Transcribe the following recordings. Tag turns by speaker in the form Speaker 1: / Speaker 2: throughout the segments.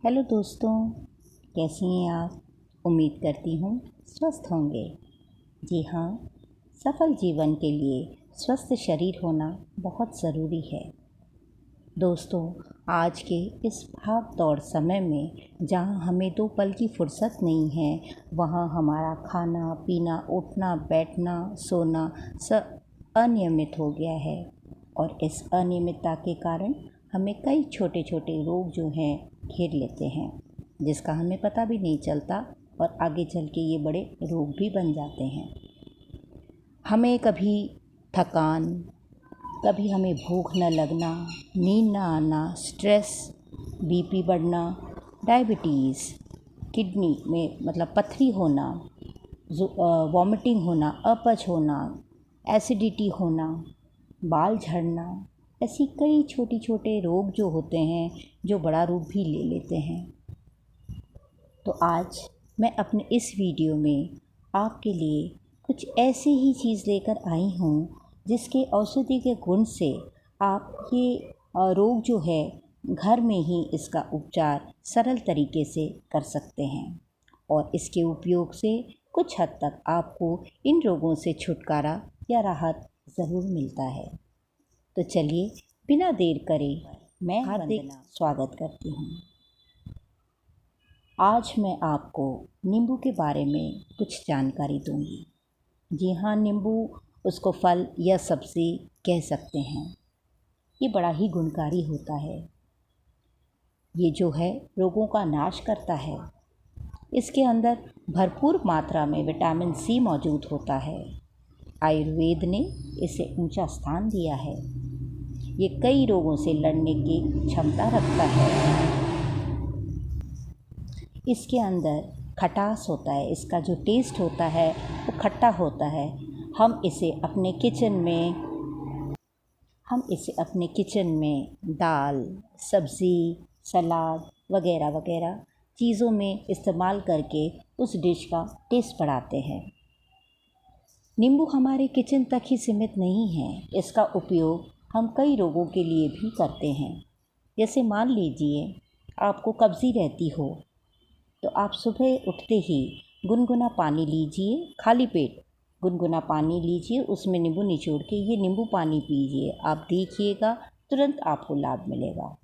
Speaker 1: Hello दोस्तों, कैसे हैं आप? उम्मीद करती हूँ स्वस्थ होंगे। जी हाँ, सफल जीवन के लिए स्वस्थ शरीर होना बहुत ज़रूरी है। दोस्तों, आज के इस भाग दौड़ समय में जहाँ हमें 2 पल की फुर्सत नहीं है, वहाँ हमारा खाना पीना, उठना बैठना, सोना सब अनियमित हो गया है। और इस अनियमितता के कारण हमें कई छोटे छोटे रोग जो हैं घेर लेते हैं, जिसका हमें पता भी नहीं चलता और आगे चल के ये बड़े रोग भी बन जाते हैं। हमें कभी थकान, कभी हमें भूख न लगना, नींद न आना, स्ट्रेस, बीपी बढ़ना, डायबिटीज़, किडनी में मतलब पथरी होना, वॉमिटिंग होना, अपच होना, एसिडिटी होना, बाल झड़ना, ऐसी कई छोटे छोटे रोग जो होते हैं जो बड़ा रूप भी ले लेते हैं। तो आज मैं अपने इस वीडियो में आपके लिए कुछ ऐसी ही चीज़ लेकर आई हूँ जिसके औषधि के गुण से आप ये रोग जो है घर में ही इसका उपचार सरल तरीके से कर सकते हैं और इसके उपयोग से कुछ हद तक आपको इन रोगों से छुटकारा या राहत ज़रूर मिलता है। तो चलिए बिना देर करे मैं हार्दिक स्वागत करती हूँ। आज मैं आपको नींबू के बारे में कुछ जानकारी दूंगी। जी हाँ, नींबू उसको फल या सब्ज़ी कह सकते हैं। ये बड़ा ही गुणकारी होता है। ये जो है रोगों का नाश करता है। इसके अंदर भरपूर मात्रा में विटामिन सी मौजूद होता है। आयुर्वेद ने इसे ऊंचा स्थान दिया है। ये कई रोगों से लड़ने की क्षमता रखता है। इसके अंदर खटास होता है। इसका जो टेस्ट होता है वो खट्टा होता है। हम इसे अपने किचन में दाल, सब्ज़ी, सलाद वगैरह वगैरह चीज़ों में इस्तेमाल करके उस डिश का टेस्ट बढ़ाते हैं। नींबू हमारे किचन तक ही सीमित नहीं है। इसका उपयोग हम कई रोगों के लिए भी करते हैं। जैसे मान लीजिए आपको कब्ज़ी रहती हो तो आप सुबह उठते ही गुनगुना पानी लीजिए, खाली पेट गुनगुना पानी लीजिए, उसमें नींबू निचोड़ के ये नींबू पानी पीजिए। आप देखिएगा तुरंत आपको लाभ मिलेगा।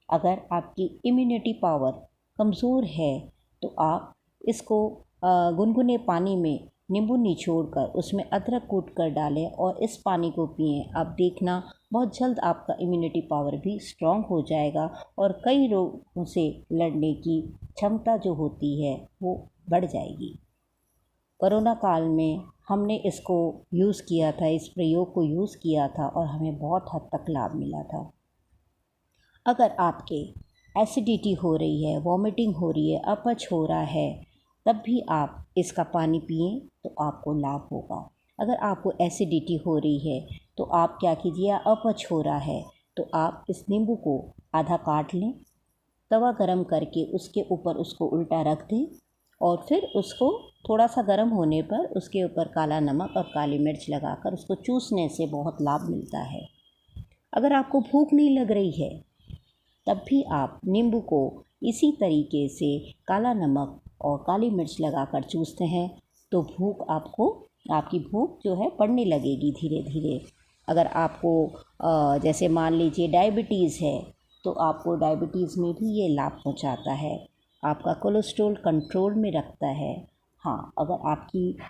Speaker 1: अगर आपकी इम्यूनिटी पावर कमज़ोर है तो आप इसको गुनगुने पानी में नींबू निचोड़कर उसमें अदरक कूट कर डालें और इस पानी को पिएं। आप देखना बहुत जल्द आपका इम्यूनिटी पावर भी स्ट्रॉन्ग हो जाएगा और कई रोगों से लड़ने की क्षमता जो होती है वो बढ़ जाएगी। कोरोना काल में हमने इसको यूज़ किया था, इस प्रयोग को यूज़ किया था और हमें बहुत हद तक लाभ मिला था। अगर आपके एसिडिटी हो रही है, वॉमिटिंग हो रही है, अपच हो रहा है, तब भी आप इसका पानी पिएं तो आपको लाभ होगा। अगर आपको एसिडिटी हो रही है तो आप क्या कीजिए, अपच हो रहा है तो आप इस नींबू को आधा काट लें, तवा गरम करके उसके ऊपर उसको उल्टा रख दें और फिर उसको थोड़ा सा गर्म होने पर उसके ऊपर काला नमक और काली मिर्च लगाकर उसको चूसने से बहुत लाभ मिलता है। अगर आपको भूख नहीं लग रही है तब भी आप नींबू को इसी तरीके से काला नमक और काली मिर्च लगाकर चूसते हैं तो आपकी भूख जो है बढ़ने लगेगी धीरे धीरे। अगर आपको जैसे मान लीजिए डायबिटीज़ है तो आपको डायबिटीज़ में भी ये लाभ पहुंचाता है। आपका कोलेस्ट्रॉल कंट्रोल में रखता है। हाँ, अगर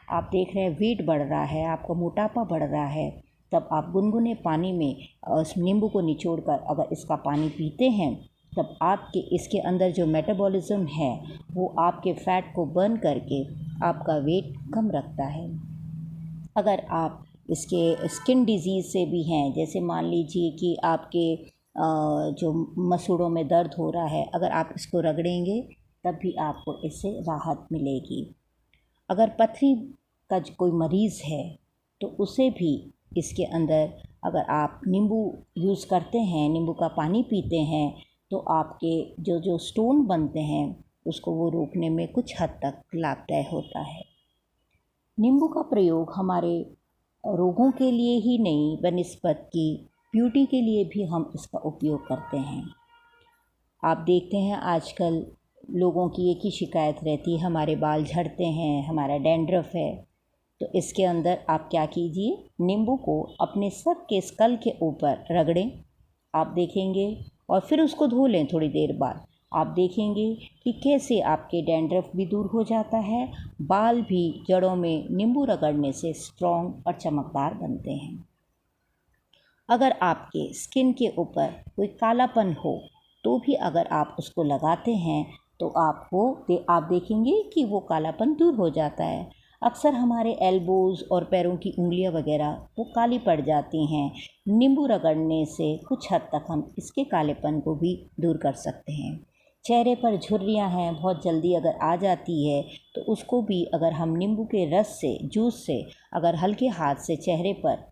Speaker 1: आप देख रहे हैं वेट बढ़ रहा है, आपका मोटापा बढ़ रहा है, तब आप गुनगुने पानी में उस नींबू को निचोड़कर अगर इसका पानी पीते हैं तब आपके इसके अंदर जो मेटाबॉलिज्म है वो आपके फ़ैट को बर्न करके आपका वेट कम रखता है। अगर आप इसके स्किन डिजीज़ से भी हैं, जैसे मान लीजिए कि आपके जो मसूड़ों में दर्द हो रहा है, अगर आप इसको रगड़ेंगे तब भी आपको इससे राहत मिलेगी। अगर पथरी का कोई मरीज़ है तो उसे भी इसके अंदर अगर आप नींबू यूज़ करते हैं, नींबू का पानी पीते हैं तो आपके जो स्टोन बनते हैं उसको वो रोकने में कुछ हद तक लाभदायक होता है। नींबू का प्रयोग हमारे रोगों के लिए ही नहीं बनिस्बत की ब्यूटी के लिए भी हम इसका उपयोग करते हैं। आप देखते हैं आजकल लोगों की एक ही शिकायत रहती है, हमारे बाल झड़ते हैं, हमारा डैंड्रफ है। तो इसके अंदर आप क्या कीजिए, नींबू को अपने सर के स्कल के ऊपर रगड़ें, आप देखेंगे, और फिर उसको धो लें थोड़ी देर बाद। आप देखेंगे कि कैसे आपके डैंड्रफ भी दूर हो जाता है, बाल भी जड़ों में नींबू रगड़ने से स्ट्रॉन्ग और चमकदार बनते हैं। अगर आपके स्किन के ऊपर कोई कालापन हो तो भी अगर आप उसको लगाते हैं तो आप देखेंगे कि वो कालापन दूर हो जाता है। अक्सर हमारे एल्बोज़ और पैरों की उंगलियां वगैरह वो काली पड़ जाती हैं। नींबू रगड़ने से कुछ हद तक हम इसके कालेपन को भी दूर कर सकते हैं। चेहरे पर झुर्रियाँ हैं, बहुत जल्दी अगर आ जाती है तो उसको भी अगर हम नींबू के रस से, जूस से अगर हल्के हाथ से चेहरे पर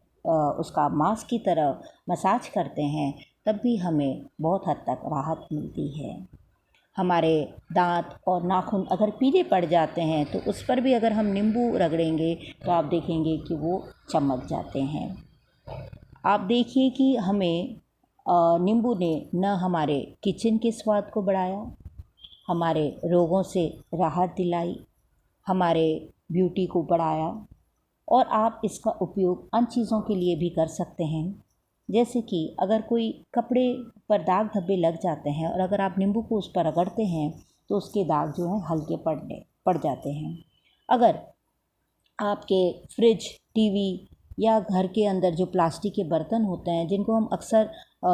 Speaker 1: उसका मास्क की तरह मसाज करते हैं तब भी हमें बहुत हद तक राहत मिलती है। हमारे दांत और नाखून अगर पीले पड़ जाते हैं तो उस पर भी अगर हम नींबू रगड़ेंगे तो आप देखेंगे कि वो चमक जाते हैं। आप देखिए कि हमें नींबू ने न हमारे किचन के स्वाद को बढ़ाया, हमारे रोगों से राहत दिलाई, हमारे ब्यूटी को बढ़ाया, और आप इसका उपयोग अन्य चीज़ों के लिए भी कर सकते हैं। जैसे कि अगर कोई कपड़े पर दाग धब्बे लग जाते हैं और अगर आप नींबू को उस पर रगड़ते हैं तो उसके दाग जो हैं हल्के पड़ जाते हैं। अगर आपके फ्रिज, टीवी या घर के अंदर जो प्लास्टिक के बर्तन होते हैं जिनको हम अक्सर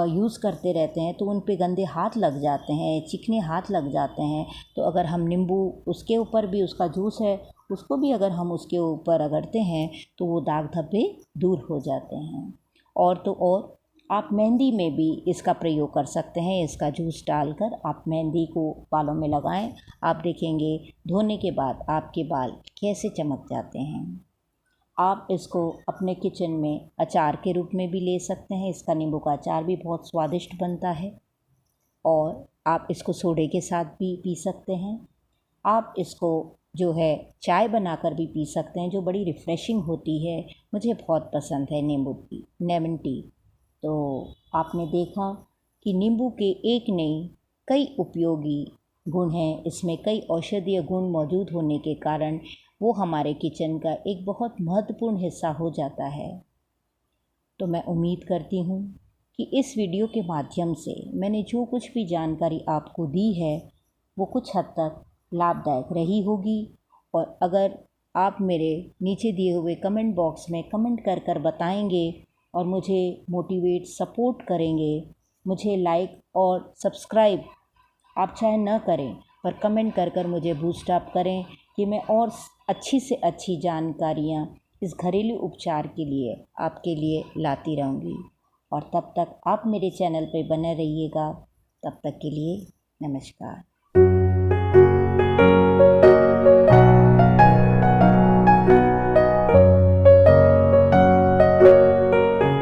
Speaker 1: यूज़ करते रहते हैं तो उन पे गंदे हाथ लग जाते हैं, चिकने हाथ लग जाते हैं, तो अगर हम नींबू उसके ऊपर भी, उसका जूस है उसको भी अगर हम उसके ऊपर रगड़ते हैं तो वो दाग धब्बे दूर हो जाते हैं। और तो और आप मेहंदी में भी इसका प्रयोग कर सकते हैं। इसका जूस डालकर आप मेहंदी को बालों में लगाएं, आप देखेंगे धोने के बाद आपके बाल कैसे चमक जाते हैं। आप इसको अपने किचन में अचार के रूप में भी ले सकते हैं। इसका नींबू का अचार भी बहुत स्वादिष्ट बनता है और आप इसको सोडे के साथ भी पी सकते हैं। आप इसको जो है चाय बनाकर भी पी सकते हैं जो बड़ी रिफ़्रेशिंग होती है। मुझे बहुत पसंद है लेमन टी। तो आपने देखा कि नींबू के एक नहीं कई उपयोगी गुण हैं, इसमें कई औषधीय गुण मौजूद होने के कारण वो हमारे किचन का एक बहुत महत्वपूर्ण हिस्सा हो जाता है। तो मैं उम्मीद करती हूँ कि इस वीडियो के माध्यम से मैंने जो कुछ भी जानकारी आपको दी है वो कुछ हद तक लाभदायक रही होगी। और अगर आप मेरे नीचे दिए हुए कमेंट बॉक्स में कमेंट कर बताएंगे और मुझे मोटिवेट सपोर्ट करेंगे, मुझे लाइक और सब्सक्राइब आप चाहे न करें पर कमेंट कर मुझे बूस्ट अप करें कि मैं और अच्छी से अच्छी जानकारियाँ इस घरेलू उपचार के लिए आपके लिए लाती रहूँगी। और तब तक आप मेरे चैनल पे बने रहिएगा। तब तक के लिए नमस्कार।